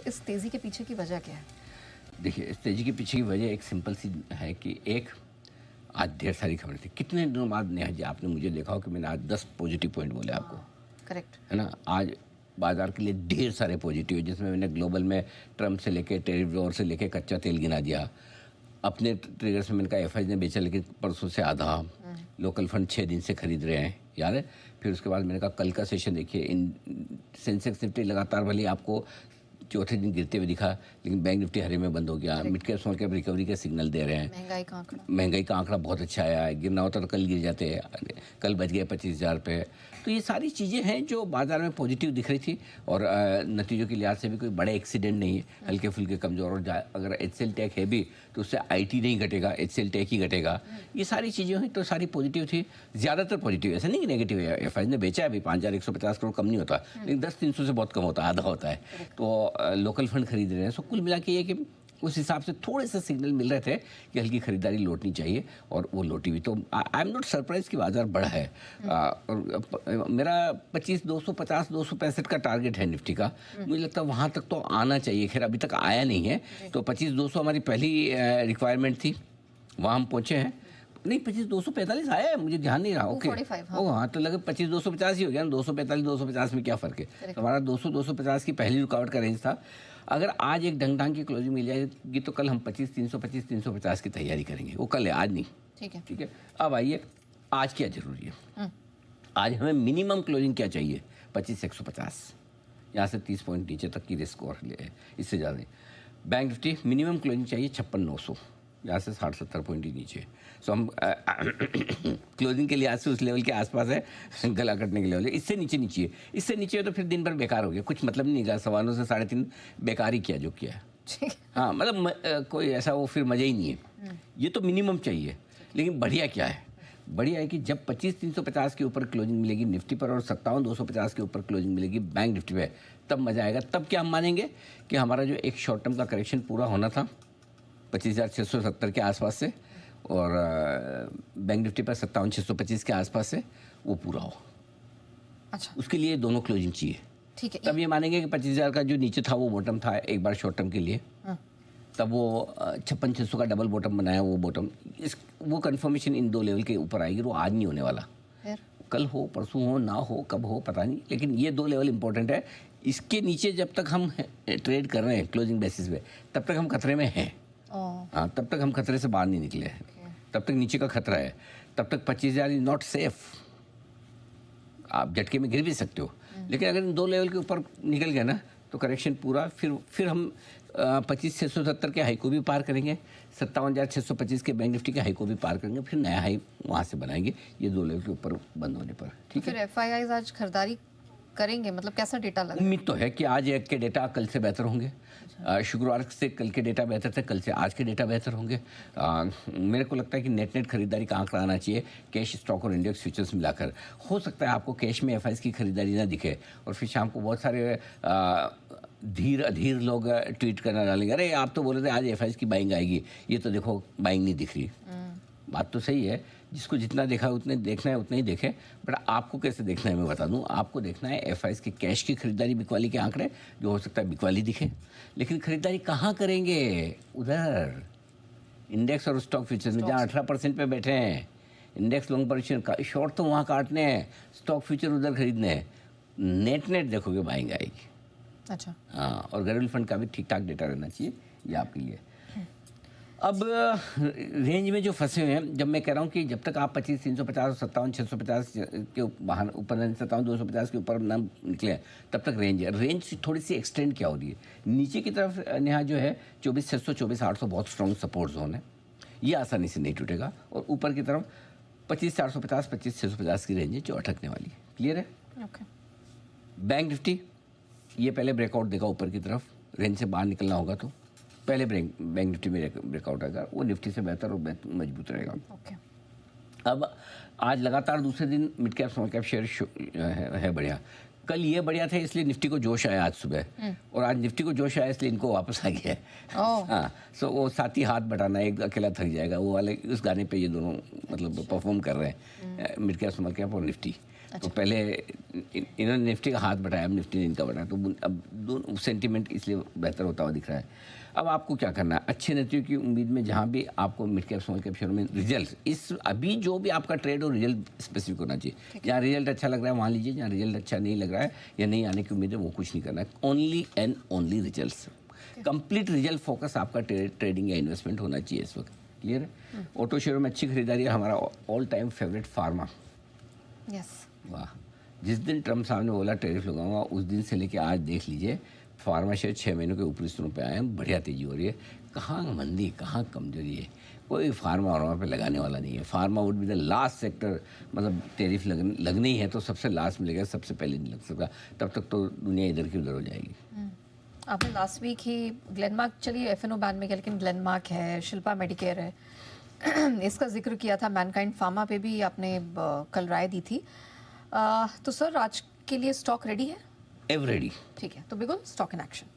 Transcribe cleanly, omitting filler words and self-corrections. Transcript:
इस तेज़ी के पीछे की वजह क्या है? देखिए, इस तेज़ी के पीछे की वजह एक सिंपल सी है कि एक आज ढेर सारी खबरें थी। कितने दिनों बाद नेहा जी आपने मुझे देखा हो कि मैंने आज 10 पॉजिटिव पॉइंट बोले आपको, करेक्ट। है ना? आज बाजार के लिए ढेर सारे पॉजिटिव है, जिसमें मैंने ग्लोबल में ट्रम्प से लेके टैरिफ वॉर से लेके कच्चा तेल गिना दिया। अपने ट्रिगर्स में मैंने कहा एफआई ने बेचा, लेकिन परसों से आधा। लोकल फंड 6 दिन से खरीद रहे हैं, याद है? फिर उसके बाद मैंने कहा कल का सेशन देखिए, इन सेंसेक्स निफ्टी लगातार भले आपको चौथे दिन गिरते हुए दिखा, लेकिन बैंक निफ्टी हरे में बंद हो गया। Mid cap small cap recovery के सिग्नल दे रहे हैं। महंगाई का आंकड़ा बहुत अच्छा आया है। गिरना होता तो कल गिर जाते हैं, कल बच गए 25,000 पे। तो ये सारी चीज़ें हैं जो बाजार में पॉजिटिव दिख रही थी, और नतीजों के लिहाज से भी कोई बड़े एक्सीडेंट नहीं है, हल्के फुल्के कमज़ोर। और अगर एचसीएल टेक है भी तो उससे आईटी नहीं घटेगा, एचसीएल टेक ही घटेगा। ये सारी चीज़ें हुई तो सारी पॉजिटिव थी, ज़्यादातर पॉजिटिव, ऐसा नहीं कि नेगेटिव है। एफआई ने बेचा है अभी 5,150 करोड़, कम नहीं होता, लेकिन 10,300 से बहुत कम होता है, आधा होता है। तो लोकल फंड खरीद रहे हैं। सो कुल मिला के ये कि उस हिसाब से थोड़े से सिग्नल मिल रहे थे कि हल्की खरीदारी लौटनी चाहिए, और वो लौटी हुई। तो आई एम नॉट सरप्राइज कि बाजार बढ़ा है। और मेरा 25,250 265 का टारगेट है निफ्टी का। मुझे लगता है वहाँ तक तो आना चाहिए। खैर अभी तक आया नहीं है, तो 25,200 हमारी पहली रिक्वायरमेंट थी, वहाँ हम पहुँचे हैं। नहीं, 25,245 आया है, मुझे ध्यान नहीं रहा। ओके, ओ हाँ, तो लगे 25,250 ही हो गया ना। 245 250 में क्या फ़र्क है? तो हमारा 200-250 की पहली रुकावट का रेंज था। अगर आज एक ढंग की क्लोजिंग मिल जाएगी तो कल हम 25,325 350 की तैयारी करेंगे। वो कल है, आज नहीं। ठीक है। अब आइए, आज क्या जरूरी है? आज हमें मिनिमम क्लोजिंग क्या चाहिए? 25,150, यहाँ से 30 पॉइंट नीचे तक की रिस्क और ले, इससे ज़्यादा नहीं। बैंक निफ्टी मिनिमम क्लोजिंग चाहिए 56,900, यहाँ से 60-70 पॉइंट ही नीचे। सो हम क्लोजिंग के लिहाज से उस लेवल के आसपास है, गला कटने के लेवल है। इससे नीचे नीचे है, इससे नीचे तो फिर दिन भर बेकार हो गया, कुछ मतलब नहीं रहा। 9.25 से 3.5 बेकार ही किया जो किया है। हाँ, मतलब कोई ऐसा वो फिर मज़ा ही नहीं है। ये तो मिनिमम चाहिए, लेकिन बढ़िया क्या है? बढ़िया है कि जब 25,350 के ऊपर क्लोजिंग मिलेगी निफ्टी पर और 57,250 के ऊपर क्लोजिंग मिलेगी बैंक निफ्टी पे, तब मज़ा आएगा। तब क्या हम मानेंगे कि हमारा जो एक शॉर्ट टर्म का करेक्शन पूरा होना था 25,670 के आसपास से, और बैंक निफ्टी पर 57,625 के आसपास से, वो पूरा हो। अच्छा, उसके लिए दोनों क्लोजिंग चाहिए। ठीक है। तब ये मानेंगे कि 25,000 का जो नीचे था वो बॉटम था एक बार शॉर्ट टर्म के लिए। तब वो 56,600 का डबल बॉटम बनाया, वो बॉटम, वो कंफर्मेशन इन दो लेवल के ऊपर आएगी। वो आज नहीं होने वाला, कल हो, परसों हो, ना हो, कब हो पता नहीं, लेकिन ये दो लेवल इंपॉर्टेंट है। इसके नीचे जब तक हम ट्रेड कर रहे हैं क्लोजिंग बेसिस पे, तब तक हम खतरे में हैं। हाँ, तब तक हम खतरे से बाहर नहीं निकले हैं। तब तक नीचे का खतरा है, तब तक 25,000 इज नॉट सेफ। आप झटके में गिर भी सकते हो, लेकिन अगर इन दो लेवल के ऊपर निकल गया ना तो करेक्शन पूरा। फिर हम 25,670 के हाई को भी पार करेंगे, 57,625 के बैंक निफ्टी के हाई को भी पार करेंगे, फिर नया हाई वहाँ से बनाएंगे, ये दो लेवल के ऊपर बंद होने पर। ठीक है, फिर एफआईआईज आज खरीदारी करेंगे, मतलब कैसा डेटा लगा? उम्मीद तो है कि आज एक के डेटा कल से बेहतर होंगे। शुक्रवार से कल के डेटा बेहतर थे, कल से आज के डेटा बेहतर होंगे। मेरे को लगता है कि नेट खरीदारी का आंकड़ा आना चाहिए, कैश, स्टॉक और इंडेक्स फ्यूचर्स मिलाकर। हो सकता है आपको कैश में एफआईज की खरीदारी ना दिखे, और फिर शाम को बहुत सारे धीर अधीर लोग ट्वीट करना डालेंगे, अरे आप तो बोल रहे थे आज एफआईज की बाइंग आएगी, ये तो देखो बाइंग नहीं दिख रही। बात तो सही है, जिसको जितना देखा उतने देखना है उतना ही देखे। बट आपको कैसे देखना है मैं बता दूं। आपको देखना है एफआईज की कैश की खरीदारी, बिकवाली के आंकड़े, जो हो सकता है बिकवाली दिखे, लेकिन खरीदारी कहाँ करेंगे? उधर इंडेक्स और स्टॉक फ्यूचर्स में, जहाँ 18% पे बैठे हैं। इंडेक्स लॉन्ग पोजीशन, शॉर्ट तो वहाँ काटने हैं, स्टॉक फ्यूचर उधर खरीदने हैं। नेट देखोगे बाइंग आएगी। अच्छा, हाँ, और गैरल फंड का भी ठीक ठाक डेटा रहना चाहिए, ये आपके लिए। अब रेंज में जो फंसे हुए हैं, जब मैं कह रहा हूँ कि जब तक आप 25,350 और 57,650 के बाहर ऊपर 57,250 के ऊपर ना निकले, तब तक रेंज है। रेंज थोड़ी सी एक्सटेंड क्या हो रही है नीचे की तरफ, नेहा जो है 24,600 24,800 बहुत स्ट्रॉन्ग सपोर्ट जोन है, ये आसानी से नहीं टूटेगा। और ऊपर की तरफ 25,450 25,650 की रेंज है जो अटकने वाली है। क्लियर है? ओके। बैंक निफ्टी ये पहले ब्रेकआउट देगा ऊपर की तरफ, रेंज से बाहर निकलना होगा तो पहले बैंक निफ्टी में ब्रेकआउट आएगा, वो निफ्टी से बेहतर और मजबूत रहेगा। ओके। अब आज लगातार दूसरे दिन mid cap small cap share है बढ़िया। कल ये बढ़िया थे इसलिए निफ्टी को जोश आया आज सुबह, और आज निफ्टी को जोश आया इसलिए इनको वापस आ गया है। हाँ, सो वो साथी हाथ बटाना, एक अकेला थक जाएगा, वो वाले उस गाने पे ये दोनों मतलब परफॉर्म कर रहे हैं, मिड कैप स्मॉल कैप और निफ्टी। तो पहले इन्होंने निफ्टी का हाथ बढ़ाया, अब निफ्टी ने इनका बढ़ाया, तो अब दोनों सेंटीमेंट इसलिए बेहतर होता हुआ दिख रहा है। अब आपको क्या करना है, अच्छे नतीजों की उम्मीद में जहाँ भी आपको mid cap small cap share में रिजल्ट, इस अभी जो भी आपका ट्रेड हो रिजल्ट स्पेसिफिक होना चाहिए। जहाँ रिजल्ट अच्छा लग रहा है वहाँ लीजिए, जहाँ रिजल्ट अच्छा नहीं लग रहा है या नहीं आने की उम्मीद है वो कुछ नहीं करना है। Only and only results, complete result focus आपका ट्रेडिंग या इन्वेस्टमेंट होना चाहिए इस वक्त। क्लियर है। ऑटो शेयरों में अच्छी खरीदारी है। हमारा all time favourite pharma. Yes. वाह, जिस दिन ट्रम्प साहब ने बोला टैरिफ लगाऊंगा उस दिन से लेके आज देख लीजिए फार्मा शेयर 6 महीनों के ऊपरी स्तरों पे आए हैं, बढ़िया तेजी हो रही है। कहाँ मंदी, कहाँ कमजोरी है, कोई फार्मा वार्मा पे लगाने वाला नहीं है। Pharma would be the last sector, मतलब टैरिफ लगनी ही है तो सबसे लास्ट में लगेगा, सबसे पहले नहीं लग सकता। तब तक तो दुनिया इधर की उधर हो जाएगी। आपने लास्ट वीक ही ग्लेनमार्क, चलिए एफएनओ बैन में गया, लेकिन ग्लेनमार्क है, शिल्पा मेडिकेयर है, इसका जिक्र किया था। मैनकाइंड फार्मा पे भी आपने कल राय दी थी। तो सर आज के लिए स्टॉक रेडी है? एवरेडी। ठीक है, तो बिल्कुल स्टॉक इन एक्शन।